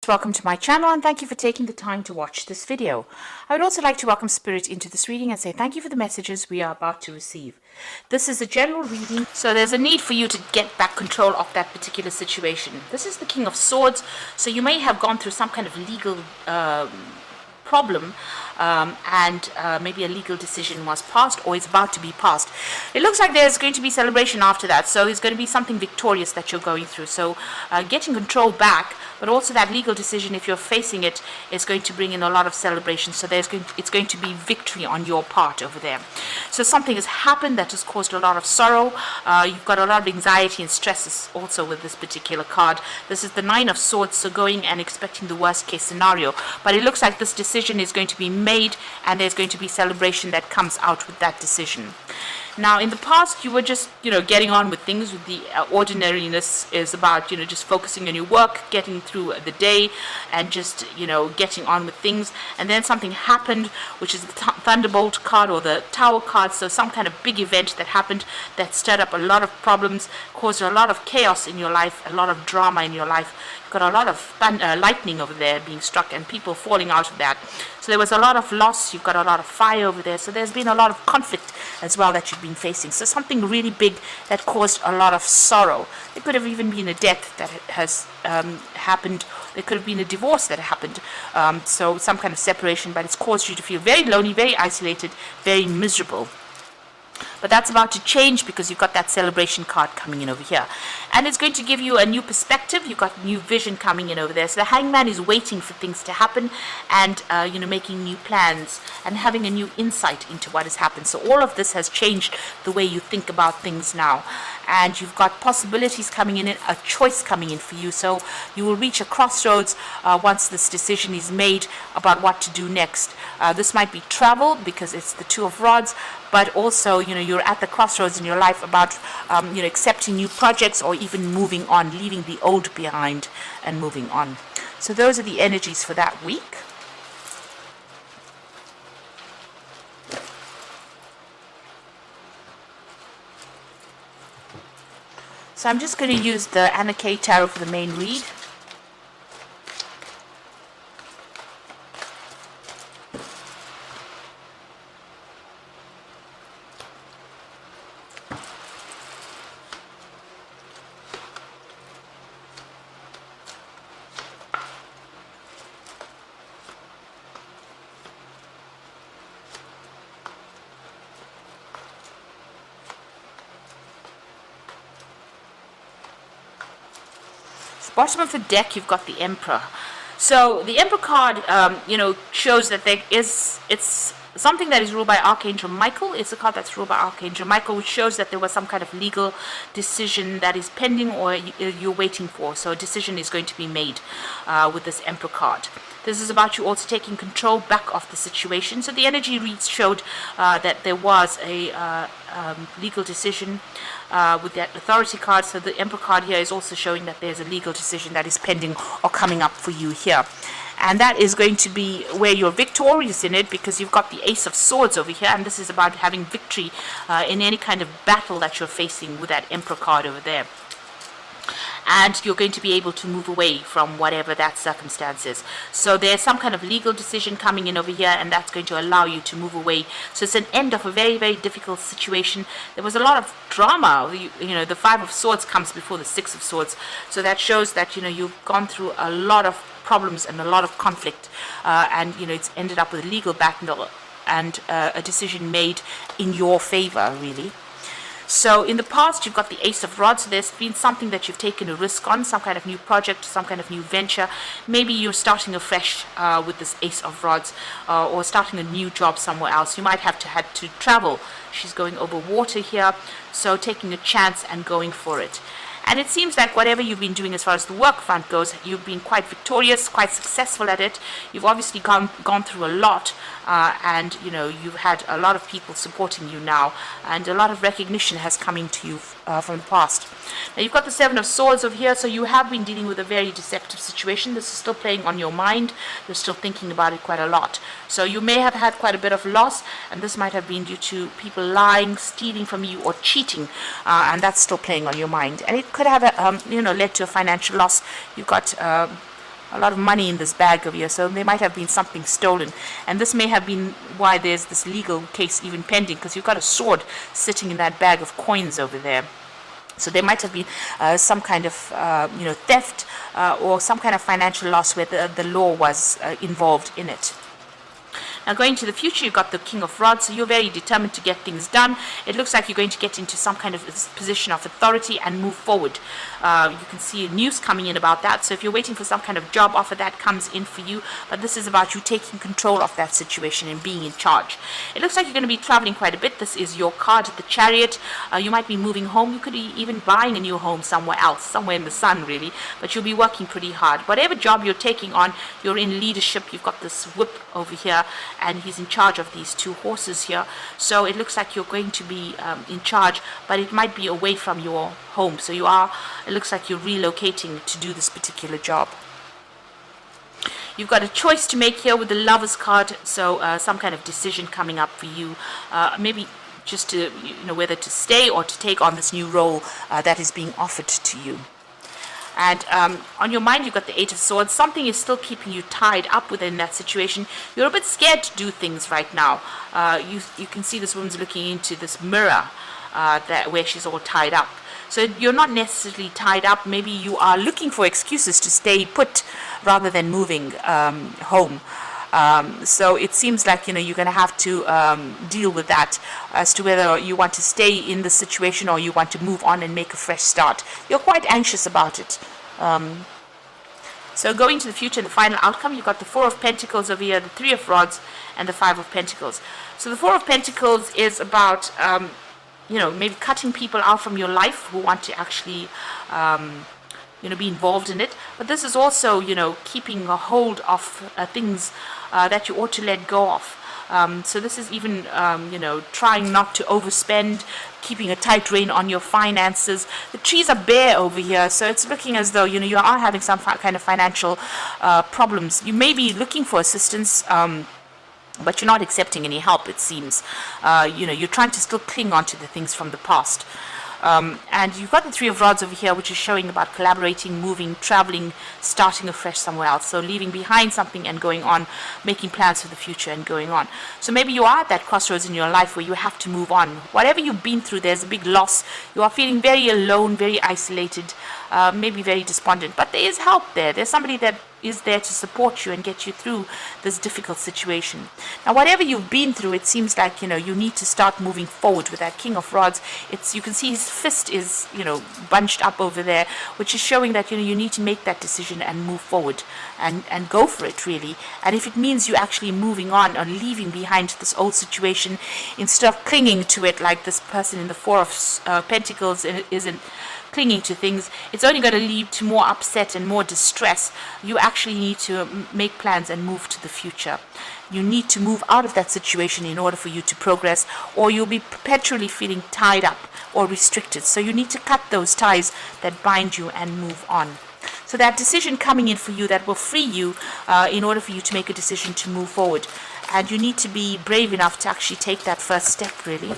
Welcome to my channel and thank you for taking the time to watch this video. I would also like to welcome Spirit into this reading and say thank you for the messages we are about to receive. This is a general reading, so there's a need for you to get back control of that particular situation. This is the King of Swords, so you may have gone through some kind of legal problem and maybe a legal decision was passed or is about to be passed. It looks like there's going to be celebration after that, so it's going to be something victorious that you're going through. So getting control back, but also that legal decision, if you're facing it, is going to bring in a lot of celebration. So it's going to be victory on your part over there. So something has happened that has caused a lot of sorrow. You've got a lot of anxiety and stresses also with this particular card. This is the Nine of Swords, so going and expecting the worst case scenario. But it looks like this decision is going to be made and there's going to be celebration that comes out with that decision. Now, in the past, you were just, getting on with things. With the ordinariness is about, just focusing on your work, getting through the day, and just, getting on with things. And then something happened, which is the Thunderbolt card or the Tower card. So some kind of big event that happened that stirred up a lot of problems, caused a lot of chaos in your life, a lot of drama in your life. You've got a lot of lightning over there being struck and people falling out of that. So there was a lot of loss. You've got a lot of fire over there. So there's been a lot of conflict as well that you've been facing. So something really big that caused a lot of sorrow. There could have even been a death that has happened. There could have been a divorce that happened. So some kind of separation, but it's caused you to feel very lonely, very isolated, very miserable. But that's about to change because you've got that celebration card coming in over here. And it's going to give you a new perspective. You've got new vision coming in over there. So the Hangman is waiting for things to happen and, making new plans and having a new insight into what has happened. So all of this has changed the way you think about things now. And you've got possibilities coming in, a choice coming in for you. So you will reach a crossroads once this decision is made about what to do next. This might be travel because it's the Two of Rods, but also, you're at the crossroads in your life about, accepting new projects or even moving on, leaving the old behind and moving on. So those are the energies for that week. So I'm just going to use the Anna K Tarot for the main read. Bottom of the deck, you've got the Emperor. So the Emperor card, shows that it's something that is ruled by Archangel Michael. It's a card that's ruled by Archangel Michael, which shows that there was some kind of legal decision that is pending or you're waiting for. So a decision is going to be made with this Emperor card. This is about you also taking control back of the situation. So the energy reads showed that there was a legal decision with that Authority card. So the Emperor card here is also showing that there's a legal decision that is pending or coming up for you here. And that is going to be where you're victorious in it because you've got the Ace of Swords over here. And this is about having victory in any kind of battle that you're facing with that Emperor card over there. And you're going to be able to move away from whatever that circumstance is. So there's some kind of legal decision coming in over here, and that's going to allow you to move away. So it's an end of a very, very difficult situation. There was a lot of drama. The Five of Swords comes before the Six of Swords. So that shows that, you've gone through a lot of problems and a lot of conflict. And, it's ended up with a legal battle and a decision made in your favor, really. So in the past, you've got the Ace of Rods. So there's been something that you've taken a risk on, some kind of new project, some kind of new venture. Maybe you're starting afresh with this Ace of Rods or starting a new job somewhere else. You might have had to travel. She's going over water here, so taking a chance and going for it. And it seems like whatever you've been doing as far as the work front goes, you've been quite victorious, quite successful at it. You've obviously gone through a lot, and you've had a lot of people supporting you now, and a lot of recognition has come into you from the past. Now you've got the Seven of Swords over here, so you have been dealing with a very deceptive situation. This is still playing on your mind. You're still thinking about it quite a lot. So you may have had quite a bit of loss, and this might have been due to people lying, stealing from you, or cheating, and that's still playing on your mind. And it could have led to a financial loss. You've got a lot of money in this bag over here, so there might have been something stolen, and this may have been why there's this legal case even pending, because you've got a sword sitting in that bag of coins over there. So there might have been some kind of theft or some kind of financial loss where the law was involved in it. Now going to the future, you've got the King of Rods, so you're very determined to get things done. It looks like you're going to get into some kind of position of authority and move forward. You can see news coming in about that, so if you're waiting for some kind of job offer, that comes in for you, but this is about you taking control of that situation and being in charge. It looks like you're going to be traveling quite a bit. This is your card, the Chariot. You might be moving home. You could be even buying a new home somewhere else, somewhere in the sun really, but you'll be working pretty hard. Whatever job you're taking on, you're in leadership. You've got this whip over here, and he's in charge of these two horses here, so it looks like you're going to be in charge, but it might be away from your home, so it looks like you're relocating to do this particular job. You've got a choice to make here with the Lover's card, so some kind of decision coming up for you, maybe just to whether to stay or to take on this new role that is being offered to you. And on your mind, you've got the Eight of Swords. Something is still keeping you tied up within that situation. You're a bit scared to do things right now. You can see this woman's looking into this mirror where she's all tied up. So you're not necessarily tied up. Maybe you are looking for excuses to stay put rather than moving home. So it seems like you're going to have to deal with that as to whether you want to stay in the situation or you want to move on and make a fresh start. You're quite anxious about it. So going to the future, the final outcome, you've got the Four of Pentacles over here, the Three of Rods, and the Five of Pentacles. So the Four of Pentacles is about maybe cutting people out from your life who want to actually be involved in it, but this is also keeping a hold of things that you ought to let go of. So this is even trying not to overspend, keeping a tight rein on your finances. The trees are bare over here, so it's looking as though you are having some kind of financial problems. You may be looking for assistance, but you're not accepting any help, it seems. You're trying to still cling on to the things from the past. And you've got the Three of Rods over here, which is showing about collaborating, moving, traveling, starting afresh somewhere else. So leaving behind something and going on, making plans for the future and going on. So maybe you are at that crossroads in your life where you have to move on. Whatever you've been through, there's a big loss. You are feeling very alone, very isolated, maybe very despondent. But there is help there. There's somebody that is there to support you and get you through this difficult situation. Now, whatever you've been through, it seems like you need to start moving forward with that King of Rods. You can see his fist is bunched up over there, which is showing that you need to make that decision and move forward and go for it really. And if it means you actually moving on or leaving behind this old situation instead of clinging to it like this person in the Four of Pentacles isn't clinging to things, it's only going to lead to more upset and more distress. You actually need to make plans and move to the future. You need to move out of that situation in order for you to progress, or you'll be perpetually feeling tied up or restricted. So you need to cut those ties that bind you and move on. So that decision coming in for you that will free you in order for you to make a decision to move forward. And you need to be brave enough to actually take that first step really.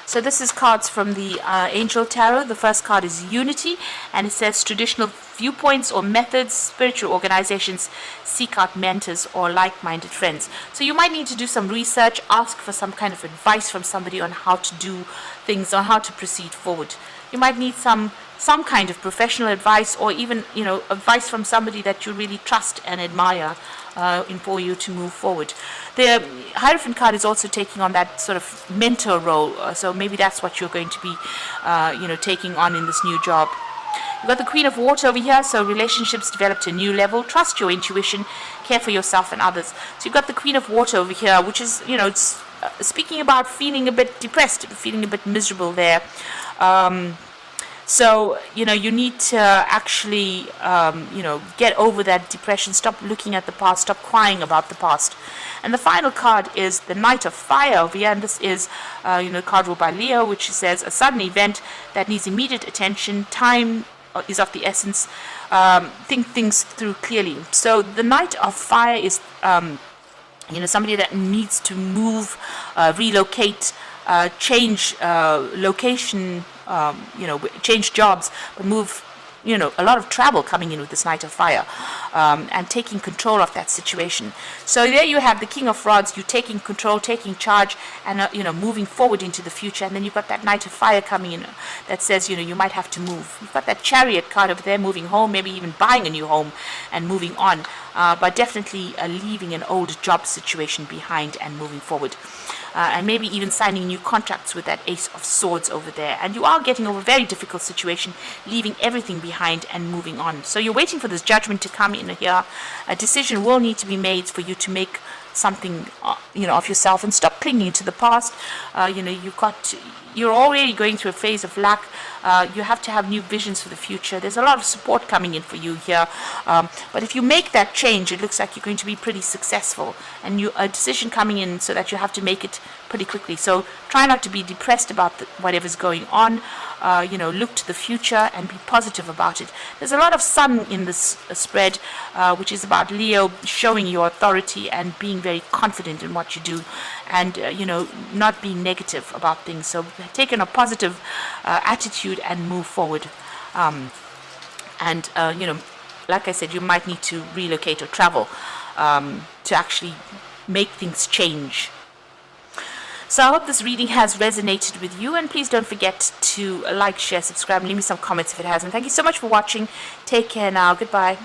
So this is cards from the Angel Tarot. The first card is Unity, and it says traditional viewpoints or methods, spiritual organizations seek out mentors or like-minded friends. So you might need to do some research, ask for some kind of advice from somebody on how to do things, on how to proceed forward. You might need some kind of professional advice, or even advice from somebody that you really trust and admire for you to move forward. The Hierophant card is also taking on that sort of mentor role, so maybe that's what you're going to be taking on in this new job. You've got the Queen of Water over here, so relationships develop to a new level. Trust your intuition, care for yourself and others. So you've got the Queen of Water over here, which is it's speaking about feeling a bit depressed, feeling a bit miserable there. So, you need to actually, get over that depression, stop looking at the past, stop crying about the past. And the final card is the Knight of Fire over here, and this is, card ruled by Leo, which says a sudden event that needs immediate attention, time is of the essence, think things through clearly. So the Knight of Fire is, somebody that needs to move, relocate, change location, change jobs, but move a lot of travel coming in with this Knight of Fire, and taking control of that situation. So there you have the King of Rods, you taking control, taking charge, and moving forward into the future. And then you've got that Knight of Fire coming in that says you might have to move. You've got that Chariot card over there, moving home, maybe even buying a new home and moving on, but definitely leaving an old job situation behind and moving forward. And maybe even signing new contracts with that Ace of Swords over there. And you are getting over a very difficult situation, leaving everything behind and moving on. So you're waiting for this judgment to come in here. A decision will need to be made for you to make something of yourself and stop clinging to the past. You're already going through a phase of lack. You have to have new visions for the future. There's a lot of support coming in for you here, but if you make that change, it looks like you're going to be pretty successful, and a decision coming in so that you have to make it pretty quickly. So try not to be depressed about whatever's going on. Look to the future and be positive about it. There's a lot of sun in this spread, which is about Leo showing your authority and being very confident in what you do, and not being negative about things. So take a positive attitude and move forward. Like I said, you might need to relocate or travel to actually make things change. So I hope this reading has resonated with you, and please don't forget to like, share, subscribe, and leave me some comments if it hasn't. Thank you so much for watching. Take care now. Goodbye.